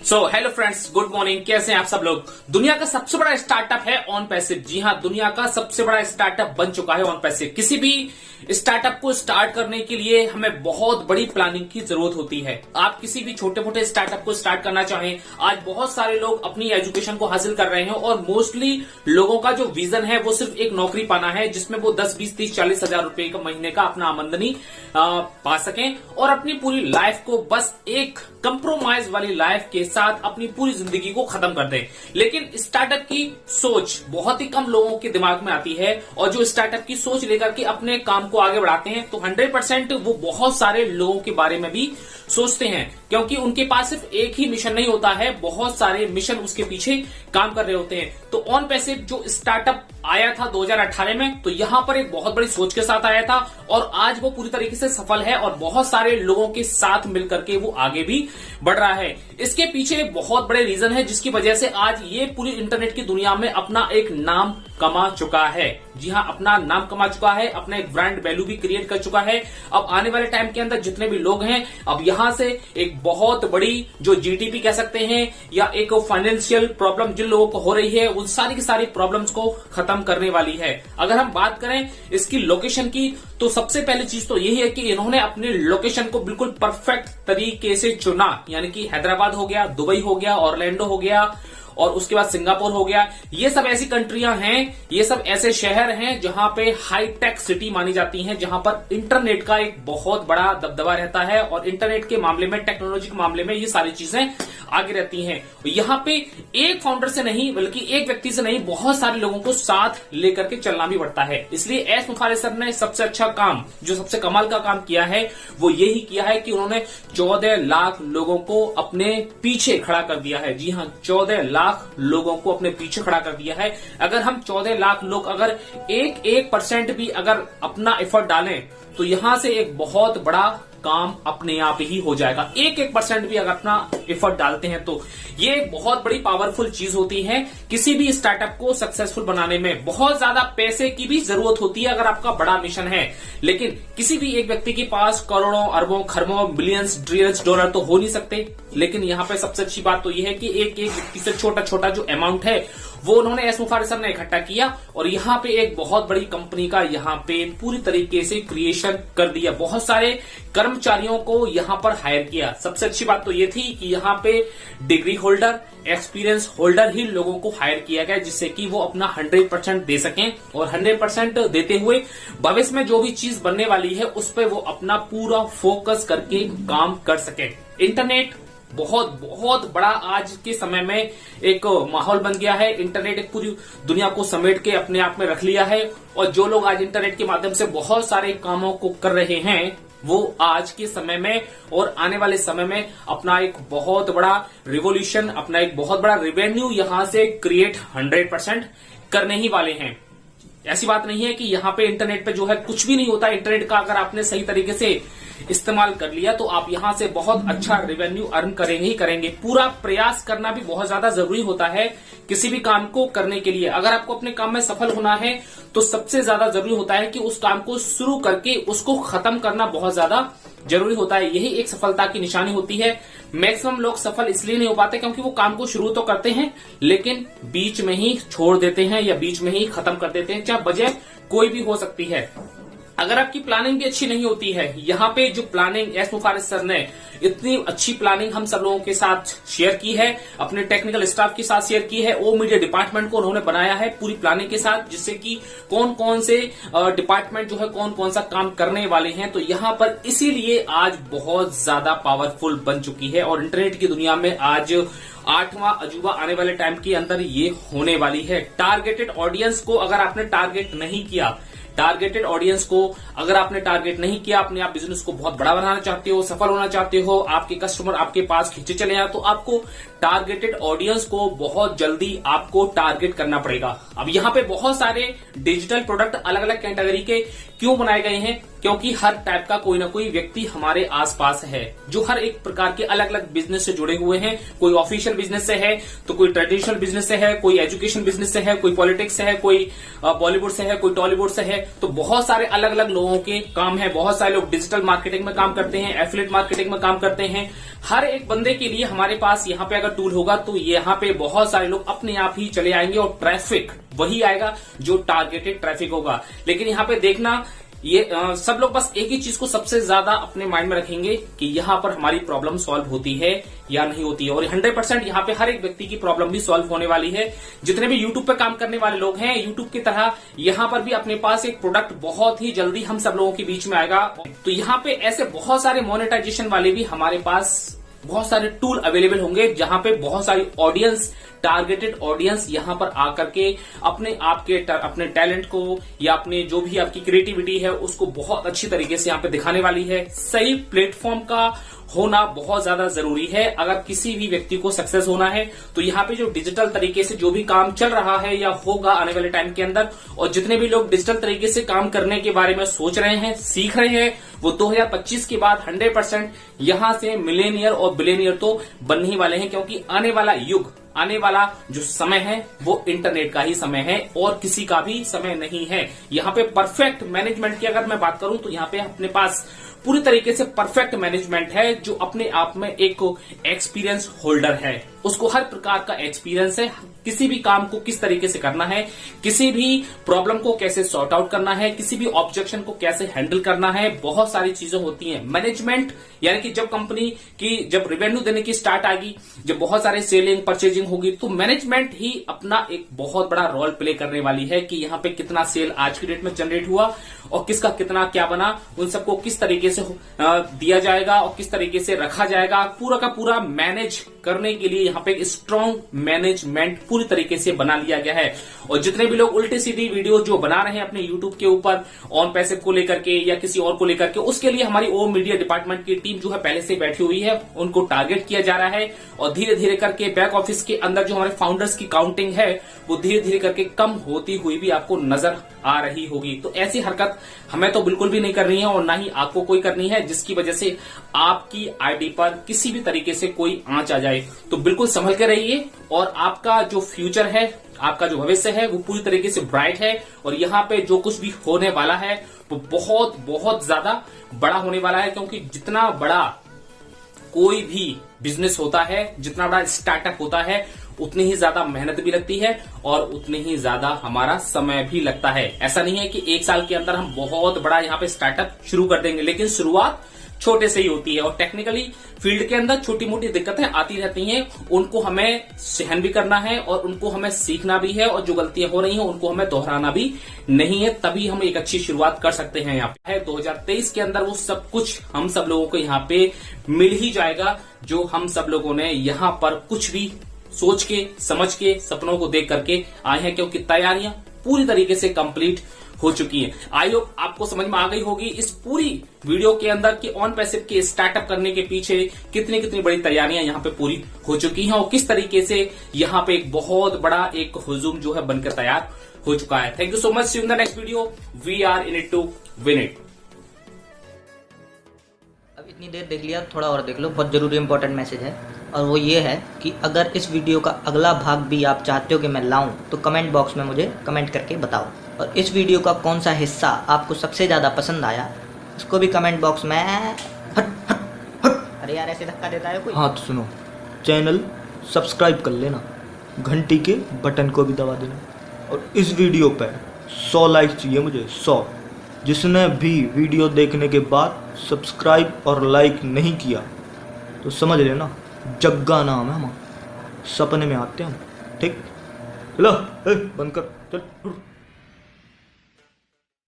Hello friends, good morning. कैसे हैं आप सब लोग। दुनिया का सबसे बड़ा स्टार्टअप है ऑन पैसिव। जी हां, दुनिया का सबसे बड़ा स्टार्टअप बन चुका है ऑन पैसिव। किसी भी स्टार्टअप को स्टार्ट करने के लिए हमें बहुत बड़ी प्लानिंग की जरूरत होती है। आप किसी भी छोटे मोटे स्टार्टअप को स्टार्ट करना चाहें, आज बहुत सारे लोग अपनी एजुकेशन को हासिल कर रहे हैं और मोस्टली लोगों का जो विजन है वो सिर्फ एक नौकरी पाना है जिसमें वो 10, 20, 30, 40 हजार रुपए का महीने का अपना आमदनी पा सकें और अपनी पूरी लाइफ को बस एक कंप्रोमाइज वाली लाइफ के साथ अपनी पूरी जिंदगी को खत्म कर दें। लेकिन स्टार्टअप की सोच बहुत ही कम लोगों के दिमाग में आती है और जो स्टार्टअप की सोच लेकर के अपने काम को आगे बढ़ाते हैं तो 100% वो बहुत सारे लोगों के बारे में भी सोचते हैं, क्योंकि उनके पास सिर्फ एक ही मिशन नहीं होता है, बहुत सारे मिशन उसके पीछे काम कर रहे होते हैं। तो ऑन पैसिव जो स्टार्टअप आया था 2018 में, तो यहां पर एक बहुत बड़ी सोच के साथ आया था और आज वो पूरी तरीके से सफल है और बहुत सारे लोगों के साथ मिलकर के वो आगे भी बढ़ रहा है। इसके पीछे बहुत बड़े रीजन है जिसकी वजह से आज ये पूरी इंटरनेट की दुनिया में अपना एक नाम कमा चुका है। जी हां, अपना नाम कमा चुका है, अपना एक ब्रांड वैल्यू भी क्रिएट कर चुका है। अब आने वाले टाइम के अंदर जितने भी लोग हैं, अब यहां से एक बहुत बड़ी जो जीडीपी कह सकते हैं या एक फाइनेंशियल प्रॉब्लम जिन लोगों को हो रही है, उन सारी की सारी प्रॉब्लम्स को खत्म करने वाली है। अगर हम बात करें इसकी लोकेशन की, तो सबसे पहली चीज तो यही है कि इन्होंने अपने लोकेशन को बिल्कुल परफेक्ट तरीके से चुना, यानी कि हैदराबाद हो गया, दुबई हो गया, ऑरलैंडो हो गया और उसके बाद सिंगापुर हो गया। ये सब ऐसी कंट्रियां हैं, ये सब ऐसे शहर हैं जहां पे हाई टेक सिटी मानी जाती हैं, जहां पर इंटरनेट का एक बहुत बड़ा दबदबा रहता है और इंटरनेट के मामले में, टेक्नोलॉजी के मामले में ये सारी चीजें आगे रहती हैं। यहां पे एक फाउंडर से नहीं बल्कि एक व्यक्ति से नहीं, बहुत सारे लोगों को साथ लेकर के चलना भी पड़ता है। इसलिए एस मुखार्जी सर ने सबसे अच्छा काम, जो सबसे कमाल का काम किया है, वो यही किया है कि उन्होंने 14 लाख लोगों को अपने पीछे खड़ा कर दिया है। जी हां, 14 लाख लोगों को अपने पीछे खड़ा कर दिया है। अगर हम 14 लाख लोग अगर 1% भी अगर अपना एफर्ट डालें तो यहां से एक बहुत बड़ा काम अपने आप ही हो जाएगा। 1% भी अगर अपना एफर्ट डालते हैं तो ये बहुत बड़ी पावरफुल चीज होती है। किसी भी स्टार्टअप को सक्सेसफुल बनाने में बहुत ज्यादा पैसे की भी जरूरत होती है अगर आपका बड़ा मिशन है, लेकिन किसी भी एक व्यक्ति के पास करोड़ों, अरबों, खरबों, बिलियंस, ट्रिलियंस डॉलर तो हो नहीं सकते। लेकिन यहां पे सबसे अच्छी बात तो यह है कि एक एक व्यक्ति से छोटा छोटा जो अमाउंट है वो उन्होंने एस मुखार्जी सर ने इकट्ठा किया और यहाँ पे एक बहुत बड़ी कंपनी का यहाँ पे पूरी तरीके से क्रिएशन कर दिया। बहुत सारे कर्मचारियों को यहाँ पर हायर किया। सबसे अच्छी बात तो ये थी कि यहाँ पे डिग्री होल्डर, एक्सपीरियंस होल्डर ही लोगों को हायर किया गया, जिससे कि वो अपना 100% दे सकें और 100% देते हुए भविष्य में जो भी चीज बनने वाली है उस पर वो अपना पूरा फोकस करके काम कर सके। इंटरनेट बहुत बहुत बड़ा आज के समय में एक माहौल बन गया है। इंटरनेट एक पूरी दुनिया को समेट के अपने आप में रख लिया है और जो लोग आज इंटरनेट के माध्यम से बहुत सारे कामों को कर रहे हैं, वो आज के समय में और आने वाले समय में अपना एक बहुत बड़ा रिवोल्यूशन, अपना एक बहुत बड़ा रेवेन्यू यहां से क्रिएट 100% करने ही वाले हैं। ऐसी बात नहीं है कि यहाँ पे इंटरनेट पे जो है कुछ भी नहीं होता। इंटरनेट का अगर आपने सही तरीके से इस्तेमाल कर लिया तो आप यहां से बहुत अच्छा रेवेन्यू अर्न करेंगे ही करेंगे। पूरा प्रयास करना भी बहुत ज्यादा जरूरी होता है किसी भी काम को करने के लिए। अगर आपको अपने काम में सफल होना है तो सबसे ज्यादा जरूरी होता है कि उस काम को शुरू करके उसको खत्म करना बहुत ज्यादा जरूरी होता है। यही एक सफलता की निशानी होती है। मैक्सिमम लोग सफल इसलिए नहीं हो पाते क्योंकि वो काम को शुरू तो करते हैं लेकिन बीच में ही छोड़ देते हैं या बीच में ही खत्म कर देते हैं, चाहे वजह कोई भी हो सकती है। अगर आपकी प्लानिंग भी अच्छी नहीं होती है, यहाँ पे जो प्लानिंग एस मुखार्जी सर ने इतनी अच्छी प्लानिंग हम सब लोगों के साथ शेयर की है, अपने टेक्निकल स्टाफ के साथ शेयर की है, ओ मीडिया डिपार्टमेंट को उन्होंने बनाया है पूरी प्लानिंग के साथ, जिससे कि कौन कौन से डिपार्टमेंट जो है कौन कौन सा काम करने वाले हैं। तो यहाँ पर इसीलिए आज बहुत ज्यादा पावरफुल बन चुकी है और इंटरनेट की दुनिया में आज 8वां अजूबा आने वाले टाइम के अंदर ये होने वाली है। टारगेटेड ऑडियंस को अगर आपने टारगेट नहीं किया, टारगेटेड ऑडियंस को अगर आपने टारगेट नहीं किया, अपने आप बिजनेस को बहुत बड़ा बनाना चाहते हो, सफल होना चाहते हो, आपके कस्टमर आपके पास खींचे चले आए, तो आपको टारगेटेड ऑडियंस को बहुत जल्दी आपको टारगेट करना पड़ेगा। अब यहाँ पे बहुत सारे डिजिटल प्रोडक्ट अलग अलग कैटेगरी के क्यों बनाए गए हैं, क्योंकि हर टाइप का कोई ना कोई व्यक्ति हमारे आसपास है जो हर एक प्रकार के अलग अलग बिजनेस से जुड़े हुए हैं। कोई ऑफिशियल बिजनेस से है तो कोई ट्रेडिशनल बिजनेस से है, कोई एजुकेशन बिजनेस से है, कोई पॉलिटिक्स से है, कोई बॉलीवुड से है, कोई टॉलीवुड से है। तो बहुत सारे अलग अलग लोगों के काम है। बहुत सारे लोग डिजिटल मार्केटिंग में काम करते हैं, एफिलिएट मार्केटिंग में काम करते हैं। हर एक बंदे के लिए हमारे पास यहाँ पे अगर टूल होगा तो यहाँ पे बहुत सारे लोग अपने आप ही चले आएंगे और ट्रैफिक वही आएगा जो टारगेटेड ट्रैफिक होगा। लेकिन यहाँ पे देखना, ये सब लोग बस एक ही चीज को सबसे ज्यादा अपने माइंड में रखेंगे कि यहाँ पर हमारी प्रॉब्लम सॉल्व होती है या नहीं होती है। और 100% यहाँ पे हर एक व्यक्ति की प्रॉब्लम भी सॉल्व होने वाली है। जितने भी यूट्यूब पे काम करने वाले लोग हैं, यूट्यूब की तरह यहाँ पर भी अपने पास एक प्रोडक्ट बहुत ही जल्दी हम सब लोगों के बीच में आएगा। तो यहाँ पे ऐसे बहुत सारे मोनेटाइजेशन वाले भी हमारे पास बहुत सारे टूल अवेलेबल होंगे, जहां पे बहुत सारी ऑडियंस, टारगेटेड ऑडियंस यहां पर आकर के अपने आप के अपने टैलेंट को या अपने जो भी आपकी क्रिएटिविटी है उसको बहुत अच्छी तरीके से यहां पे दिखाने वाली है। सही प्लेटफॉर्म का होना बहुत ज्यादा जरूरी है। अगर किसी भी व्यक्ति को सक्सेस होना है तो यहाँ पे जो डिजिटल तरीके से जो भी काम चल रहा है या होगा आने वाले टाइम के अंदर, और जितने भी लोग डिजिटल तरीके से काम करने के बारे में सोच रहे हैं, सीख रहे हैं, वो 2025 के बाद 100% यहां से मिलेनियर और बिलेनियर तो बनने ही वाले हैं। क्योंकि आने वाला युग, आने वाला जो समय है वो इंटरनेट का ही समय है और किसी का भी समय नहीं है। यहाँ पे परफेक्ट मैनेजमेंट की अगर मैं बात करूं तो यहाँ पे अपने पास पूरी तरीके से परफेक्ट मैनेजमेंट है, जो अपने आप में एक एक्सपीरियंस होल्डर है। उसको हर प्रकार का एक्सपीरियंस है, किसी भी काम को किस तरीके से करना है, किसी भी प्रॉब्लम को कैसे सॉर्ट आउट करना है, किसी भी ऑब्जेक्शन को कैसे हैंडल करना है, बहुत सारी चीजें होती हैं। मैनेजमेंट यानी कि जब कंपनी की जब रेवेन्यू देने की स्टार्ट आएगी, जब बहुत सारे सेलिंग परचेजिंग होगी, तो मैनेजमेंट ही अपना एक बहुत बड़ा रोल प्ले करने वाली है कि यहाँ पे कितना सेल आज की डेट में जनरेट हुआ और किसका कितना क्या बना, उन सबको किस तरीके से दिया जाएगा और किस तरीके से रखा जाएगा। पूरा का पूरा मैनेज करने के लिए यहाँ पे एक स्ट्रॉन्ग मैनेजमेंट पूरी तरीके से बना लिया गया है। और जितने भी लोग उल्टी सीधी वीडियो जो बना रहे हैं अपने यूट्यूब के ऊपर ऑन पैसिव को लेकर के या किसी और को लेकर के, उसके लिए हमारी ओम मीडिया डिपार्टमेंट की टीम जो है पहले से बैठी हुई है, उनको टारगेट किया जा रहा है। और धीरे धीरे करके बैक ऑफिस के अंदर जो हमारे फाउंडर्स की काउंटिंग है वो धीरे धीरे करके कम होती हुई भी आपको नजर आ रही होगी। तो ऐसी हरकत हमें तो बिल्कुल भी नहीं करनी है और ना ही आपको कोई करनी है जिसकी वजह से आपकी आईडी पर किसी भी तरीके से कोई आंच आ जाए। तो बिल्कुल संभल के रहिए और आपका जो फ्यूचर है, आपका जो भविष्य है वो पूरी तरीके से ब्राइट है। और यहाँ पे जो कुछ भी होने वाला है वो बहुत बहुत ज्यादा बड़ा होने वाला है। क्योंकि जितना बड़ा कोई भी बिजनेस होता है, जितना बड़ा स्टार्टअप होता है, उतनी ही ज्यादा मेहनत भी लगती है और उतनी ही ज्यादा हमारा समय भी लगता है। ऐसा नहीं है कि एक साल के अंदर हम बहुत बड़ा यहाँ पे स्टार्टअप शुरू कर देंगे, लेकिन शुरुआत छोटे से ही होती है। और टेक्निकली फील्ड के अंदर छोटी मोटी दिक्कतें आती रहती हैं, उनको हमें सहन भी करना है और उनको हमें सीखना भी है। और जो गलतियां हो रही हैं उनको हमें दोहराना भी नहीं है, तभी हम एक अच्छी शुरुआत कर सकते हैं। यहाँ पे 2023 के अंदर वो सब कुछ हम सब लोगों को यहाँ पे मिल ही जाएगा, जो हम सब लोगों ने यहाँ पर कुछ भी सोच के समझ के सपनों को देख करके आए हैं। क्योंकि तैयारियां पूरी तरीके से कंप्लीट हो चुकी है। आई होप आपको समझ में आ गई होगी इस पूरी वीडियो के अंदर कि ऑन पैसिव के स्टार्टअप करने के पीछे कितनी कितनी बड़ी तैयारियां यहाँ पे पूरी हो चुकी हैं और किस तरीके से यहाँ पे एक बहुत बड़ा एक हुजूम जो है बनकर तैयार हो चुका है। Thank you so much, see you in the next video. We are in it to win it. अब इतनी देर देख लिया, थोड़ा और देख लो, बहुत ज़रूरी इंपॉर्टेंट मैसेज है। और वो ये है कि अगर इस वीडियो का अगला भाग भी आप चाहते हो कि मैं लाऊं तो कमेंट बॉक्स में मुझे कमेंट करके बताओ। और इस वीडियो का कौन सा हिस्सा आपको सबसे ज़्यादा पसंद आया उसको भी कमेंट बॉक्स में अरे यार ऐसे धक्का देता है कोई। हाँ तो सुनो, चैनल सब्सक्राइब कर लेना, घंटी के बटन को भी दबा देना। और इस वीडियो पर 100 लाइक चाहिए मुझे, 100। जिसने भी वीडियो देखने के बाद सब्सक्राइब और लाइक नहीं किया तो समझ लेना जग्गा नाम है हमारा, सपने में आते हैं हम। ठीक, चलो बंद कर, चल।